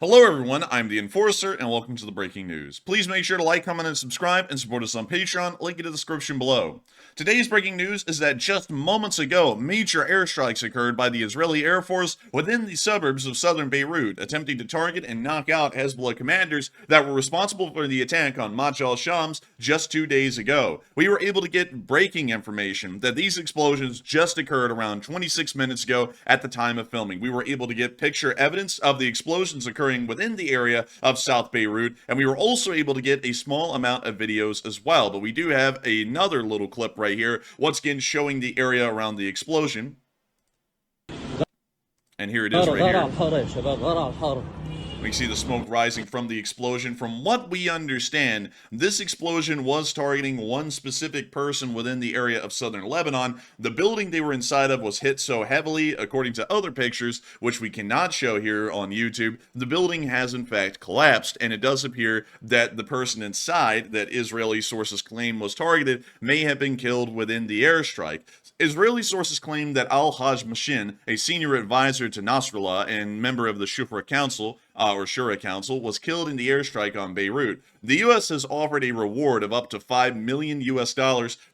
Hello everyone, I'm the Enforcer, and welcome to the breaking news. Please make sure to like, comment, and subscribe, and support us on Patreon, link in the description below. Today's breaking news is that just moments ago, major airstrikes occurred by the Israeli Air Force within the suburbs of southern Beirut, attempting to target and knock out Hezbollah commanders that were responsible for the attack on Majdal Shams just 2 days ago. We were able to get breaking information that these explosions just occurred around 26 minutes ago at the time of filming. We were able to get picture evidence of the explosions occurring within the area of South Beirut, and we were also able to get a small amount of videos as well. But we do have another little clip right here, once again showing the area around the explosion. And here it is right here. We see the smoke rising from the explosion. From what we understand, this explosion was targeting one specific person within the area of southern Lebanon. The building they were inside of was hit so heavily, according to other pictures, which we cannot show here on YouTube, the building has in fact collapsed, and it does appear that the person inside that Israeli sources claim was targeted may have been killed within the airstrike. Israeli sources claim that Al-Hajj Mashin, a senior advisor to Nasrallah and member of the Shura Council, was killed in the airstrike on Beirut. The U.S. has offered a reward of up to $5 million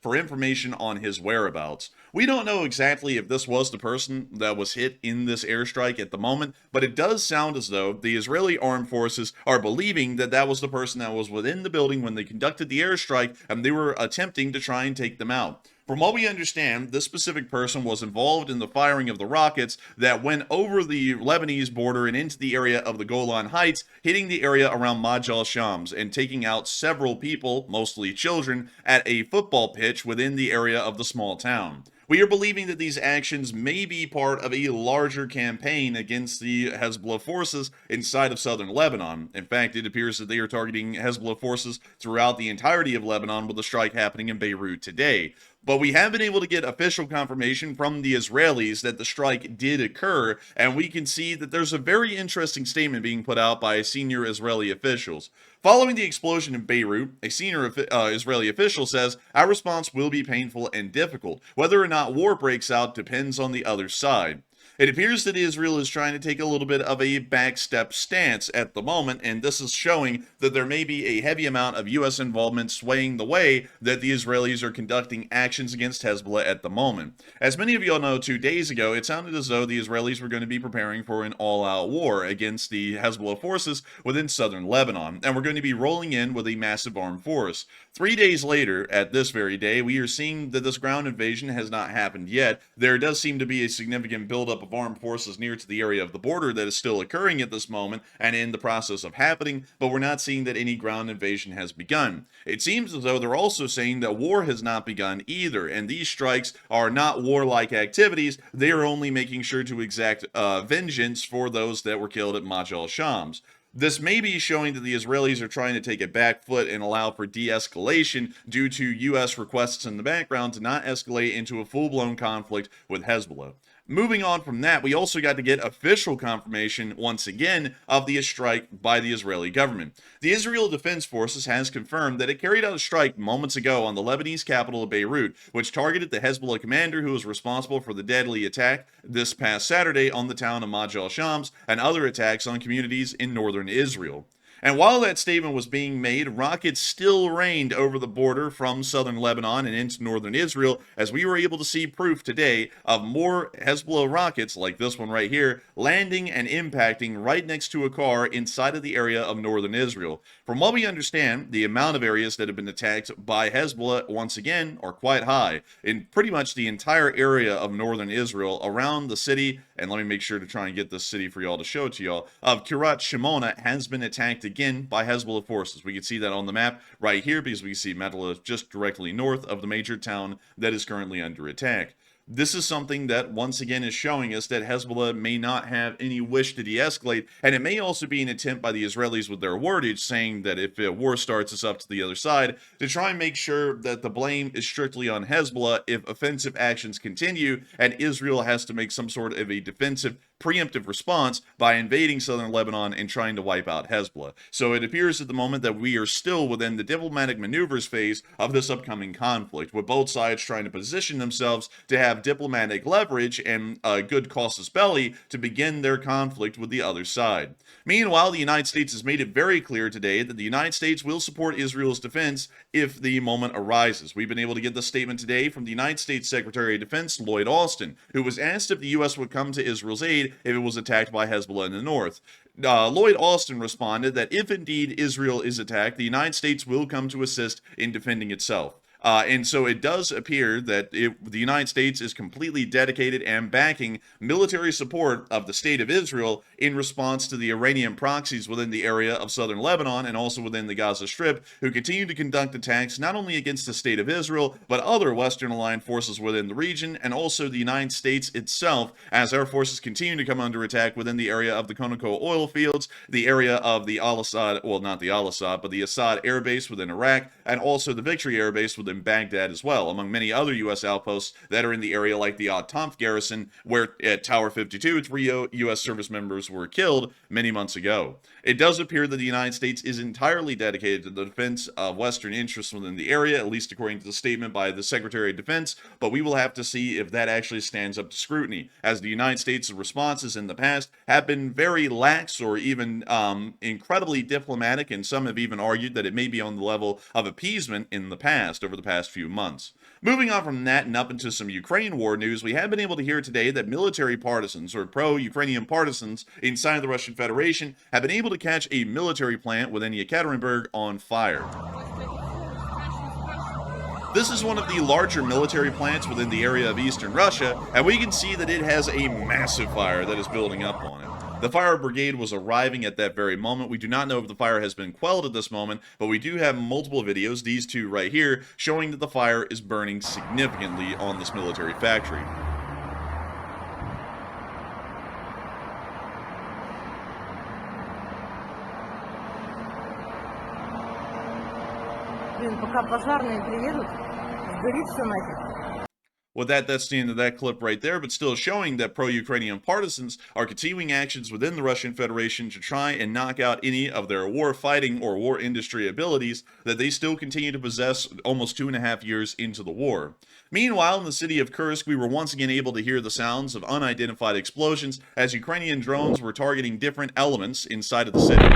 for information on his whereabouts. We don't know exactly if this was the person that was hit in this airstrike at the moment, but it does sound as though the Israeli armed forces are believing that that was the person that was within the building when they conducted the airstrike, and they were attempting to try and take them out. From what we understand, this specific person was involved in the firing of the rockets that went over the Lebanese border and into the area of the Golan Heights, hitting the area around Majdal Shams and taking out several people, mostly children, at a football pitch within the area of the small town. We are believing that these actions may be part of a larger campaign against the Hezbollah forces inside of southern Lebanon. In fact, it appears that they are targeting Hezbollah forces throughout the entirety of Lebanon, with the strike happening in Beirut today. But we have been able to get official confirmation from the Israelis that the strike did occur, and we can see that there's a very interesting statement being put out by senior Israeli officials. Following the explosion in Beirut, a senior Israeli official says, "Our response will be painful and difficult. Whether or not war breaks out depends on the other side." It appears that Israel is trying to take a little bit of a backstep stance at the moment, and this is showing that there may be a heavy amount of U.S. involvement swaying the way that the Israelis are conducting actions against Hezbollah at the moment. As many of you all know, 2 days ago, it sounded as though the Israelis were going to be preparing for an all-out war against the Hezbollah forces within southern Lebanon, and we're going to be rolling in with a massive armed force. 3 days later, at this very day, we are seeing that this ground invasion has not happened yet. There does seem to be a significant buildup of armed forces near to the area of the border that is still occurring at this moment and in the process of happening, but we're not seeing that any ground invasion has begun. It seems as though they're also saying that war has not begun either, and these strikes are not warlike activities. They are only making sure to exact vengeance for those that were killed at Majdal Shams. This may be showing that the Israelis are trying to take a back foot and allow for de-escalation due to U.S. requests in the background to not escalate into a full-blown conflict with Hezbollah. Moving on from that, we also got to get official confirmation, once again, of the strike by the Israeli government. The Israel Defense Forces has confirmed that it carried out a strike moments ago on the Lebanese capital of Beirut, which targeted the Hezbollah commander who was responsible for the deadly attack this past Saturday on the town of Majdal Shams and other attacks on communities in northern Israel. And while that statement was being made, rockets still rained over the border from southern Lebanon and into northern Israel, as we were able to see proof today of more Hezbollah rockets, like this one right here, landing and impacting right next to a car inside of the area of northern Israel. From what we understand, the amount of areas that have been attacked by Hezbollah, once again, are quite high. In pretty much the entire area of northern Israel, around the city, and let me make sure to try and get this city for y'all to show to y'all, of Kiryat Shimona has been attacked again by Hezbollah forces. We can see that on the map right here because we see Majdal just directly north of the major town that is currently under attack. This is something that once again is showing us that Hezbollah may not have any wish to de-escalate, and it may also be an attempt by the Israelis with their wordage saying that if a war starts, it's up to the other side, to try and make sure that the blame is strictly on Hezbollah if offensive actions continue and Israel has to make some sort of a defensive preemptive response by invading southern Lebanon and trying to wipe out Hezbollah. So it appears at the moment that we are still within the diplomatic maneuvers phase of this upcoming conflict, with both sides trying to position themselves to have diplomatic leverage and a good casus belli to begin their conflict with the other side. Meanwhile, the United States has made it very clear today that the United States will support Israel's defense if the moment arises. We've been able to get this statement today from the United States Secretary of Defense, Lloyd Austin, who was asked if the U.S. would come to Israel's aid if it was attacked by Hezbollah in the north. Lloyd Austin responded that if indeed Israel is attacked, the United States will come to assist in defending itself. And so it does appear that the United States is completely dedicated and backing military support of the state of Israel in response to the Iranian proxies within the area of southern Lebanon and also within the Gaza Strip, who continue to conduct attacks not only against the state of Israel, but other Western-aligned forces within the region, and also the United States itself, as our forces continue to come under attack within the area of the Conoco oil fields, the area of the Al-Assad, well, not the Al-Assad, but the Assad Air Base within Iraq, and also the Victory Air Base within Baghdad as well, among many other U.S. outposts that are in the area, like the At-Tanf garrison, where at Tower 52, 3 U.S. service members were killed many months ago. It does appear that the United States is entirely dedicated to the defense of Western interests within the area, at least according to the statement by the Secretary of Defense, but we will have to see if that actually stands up to scrutiny, as the United States' responses in the past have been very lax or even incredibly diplomatic, and some have even argued that it may be on the level of appeasement in the past, over the past few months. Moving on from that and up into some Ukraine war news, we have been able to hear today that military partisans, or pro-Ukrainian partisans inside the Russian Federation, have been able to catch a military plant within Yekaterinburg on fire. This is one of the larger military plants within the area of eastern Russia, and we can see that it has a massive fire that is building up on it. The fire brigade was arriving at that very moment. We do not know if the fire has been quelled at this moment, but we do have multiple videos, these two right here, showing that the fire is burning significantly on this military factory. With that, that's the end of that clip right there, but still showing that pro-Ukrainian partisans are continuing actions within the Russian Federation to try and knock out any of their war fighting or war industry abilities that they still continue to possess almost 2.5 years into the war. Meanwhile, in the city of Kursk, we were once again able to hear the sounds of unidentified explosions as Ukrainian drones were targeting different elements inside of the city.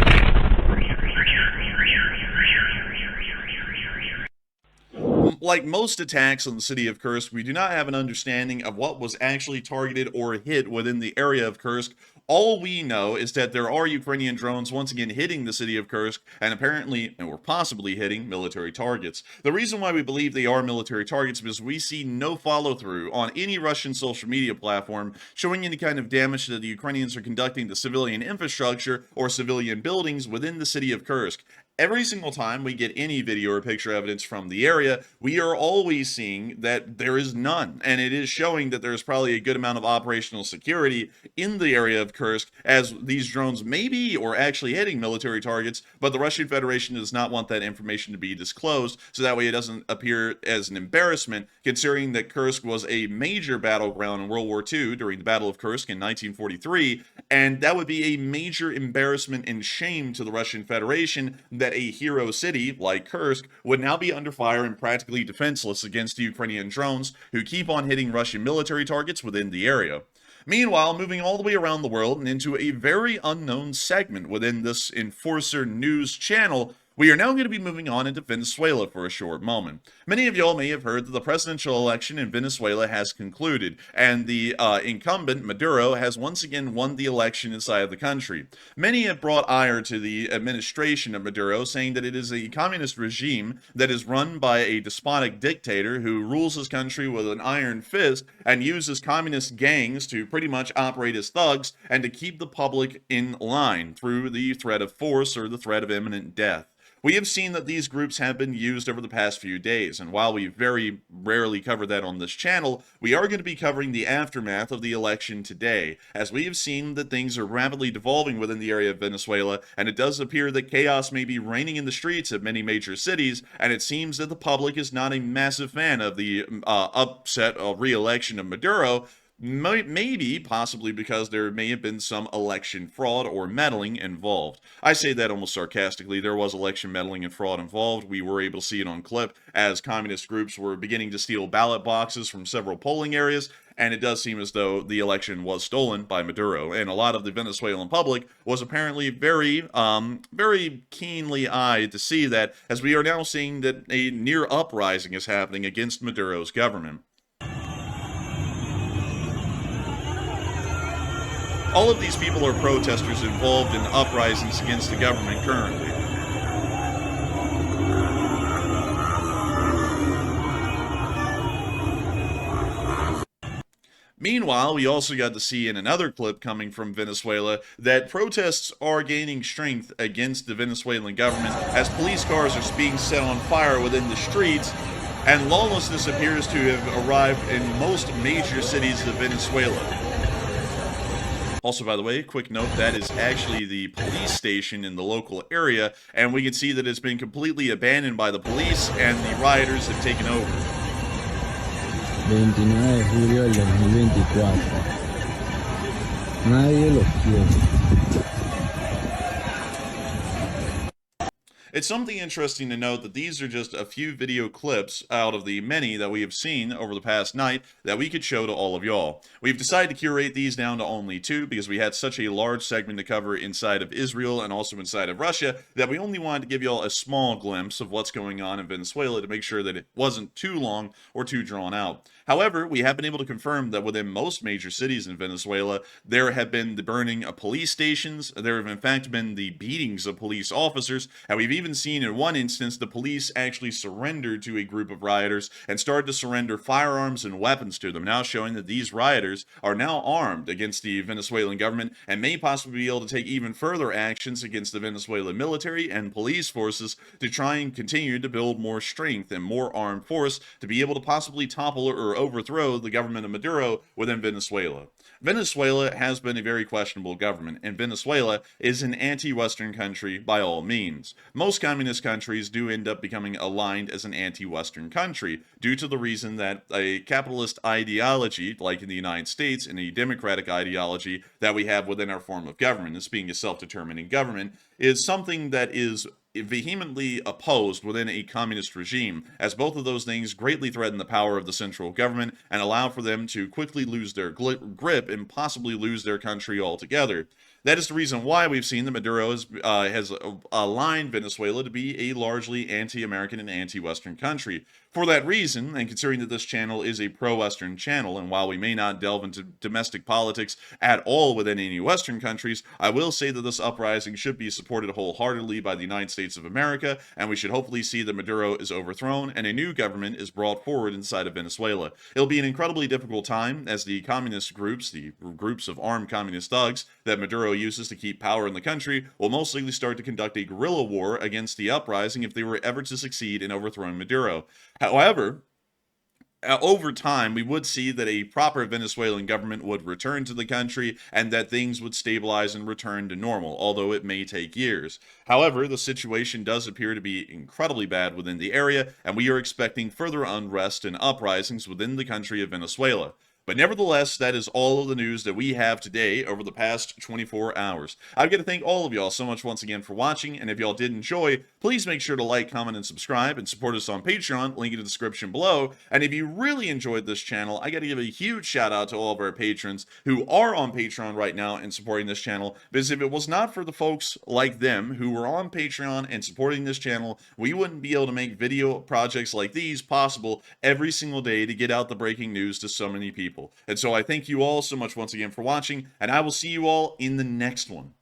Like most attacks on the city of Kursk, we do not have an understanding of what was actually targeted or hit within the area of Kursk. All we know is that there are Ukrainian drones once again hitting the city of Kursk and apparently, or possibly hitting, military targets. The reason why we believe they are military targets is because we see no follow-through on any Russian social media platform showing any kind of damage that the Ukrainians are conducting to civilian infrastructure or civilian buildings within the city of Kursk. Every single time we get any video or picture evidence from the area, we are always seeing that there is none. And it is showing that there's probably a good amount of operational security in the area of Kursk, as these drones may be or actually hitting military targets, but the Russian Federation does not want that information to be disclosed, so that way it doesn't appear as an embarrassment, considering that Kursk was a major battleground in World War II during the Battle of Kursk in 1943, and that would be a major embarrassment and shame to the Russian Federation that a hero city like Kursk would now be under fire and practically defenseless against the Ukrainian drones who keep on hitting Russian military targets within the area. Meanwhile, moving all the way around the world and into a very unknown segment within this Enforcer News channel, we are now going to be moving on into Venezuela for a short moment. Many of y'all may have heard that the presidential election in Venezuela has concluded, and the incumbent, Maduro, has once again won the election inside of the country. Many have brought ire to the administration of Maduro, saying that it is a communist regime that is run by a despotic dictator who rules his country with an iron fist and uses communist gangs to pretty much operate as thugs and to keep the public in line through the threat of force or the threat of imminent death. We have seen that these groups have been used over the past few days, and while we very rarely cover that on this channel, we are going to be covering the aftermath of the election today, as we have seen that things are rapidly devolving within the area of Venezuela, and it does appear that chaos may be reigning in the streets of many major cities, and it seems that the public is not a massive fan of the upset of re-election of Maduro. Maybe, possibly because there may have been some election fraud or meddling involved. I say that almost sarcastically. There was election meddling and fraud involved. We were able to see it on clip as communist groups were beginning to steal ballot boxes from several polling areas, and it does seem as though the election was stolen by Maduro. And a lot of the Venezuelan public was apparently very keenly eyed to see that, as we are now seeing that a near uprising is happening against Maduro's government. All of these people are protesters involved in uprisings against the government currently. Meanwhile, we also got to see in another clip coming from Venezuela that protests are gaining strength against the Venezuelan government as police cars are being set on fire within the streets, and lawlessness appears to have arrived in most major cities of Venezuela. Also, by the way, quick note, that is actually the police station in the local area, and we can see that it's been completely abandoned by the police, and the rioters have taken over. 29 de julio del 2024. Nadie los quiere. It's something interesting to note that these are just a few video clips out of the many that we have seen over the past night that we could show to all of y'all. We've decided to curate these down to only 2 because we had such a large segment to cover inside of Israel and also inside of Russia that we only wanted to give y'all a small glimpse of what's going on in Venezuela to make sure that it wasn't too long or too drawn out. However, we have been able to confirm that within most major cities in Venezuela, there have been the burning of police stations, there have in fact been the beatings of police officers, and we've even seen in one instance the police actually surrendered to a group of rioters and started to surrender firearms and weapons to them, now showing that these rioters are now armed against the Venezuelan government and may possibly be able to take even further actions against the Venezuelan military and police forces to try and continue to build more strength and more armed force to be able to possibly topple or overthrow the government of Maduro within Venezuela. Venezuela has been a very questionable government, and Venezuela is an anti-Western country by all means. Most communist countries do end up becoming aligned as an anti-Western country due to the reason that a capitalist ideology, like in the United States, and a democratic ideology that we have within our form of government, this being a self-determining government, is something that is vehemently opposed within a communist regime, as both of those things greatly threaten the power of the central government and allow for them to quickly lose their grip and possibly lose their country altogether. That is the reason why we've seen that Maduro has aligned Venezuela to be a largely anti-American and anti-Western country. For that reason, and considering that this channel is a pro-Western channel, and while we may not delve into domestic politics at all within any Western countries, I will say that this uprising should be supported wholeheartedly by the United States of America, and we should hopefully see that Maduro is overthrown and a new government is brought forward inside of Venezuela. It'll be an incredibly difficult time as the communist groups, the groups of armed communist thugs that Maduro uses to keep power in the country, will most likely start to conduct a guerrilla war against the uprising if they were ever to succeed in overthrowing Maduro. However, over time, we would see that a proper Venezuelan government would return to the country and that things would stabilize and return to normal, although it may take years. However, the situation does appear to be incredibly bad within the area, and we are expecting further unrest and uprisings within the country of Venezuela. But nevertheless, that is all of the news that we have today over the past 24 hours. I've got to thank all of y'all so much once again for watching, and if y'all did enjoy, please make sure to like, comment, and subscribe, and support us on Patreon, link in the description below. And if you really enjoyed this channel, I got to give a huge shout out to all of our patrons who are on Patreon right now and supporting this channel, because if it was not for the folks like them who were on Patreon and supporting this channel, we wouldn't be able to make video projects like these possible every single day to get out the breaking news to so many people. And so I thank you all so much once again for watching, and I will see you all in the next one.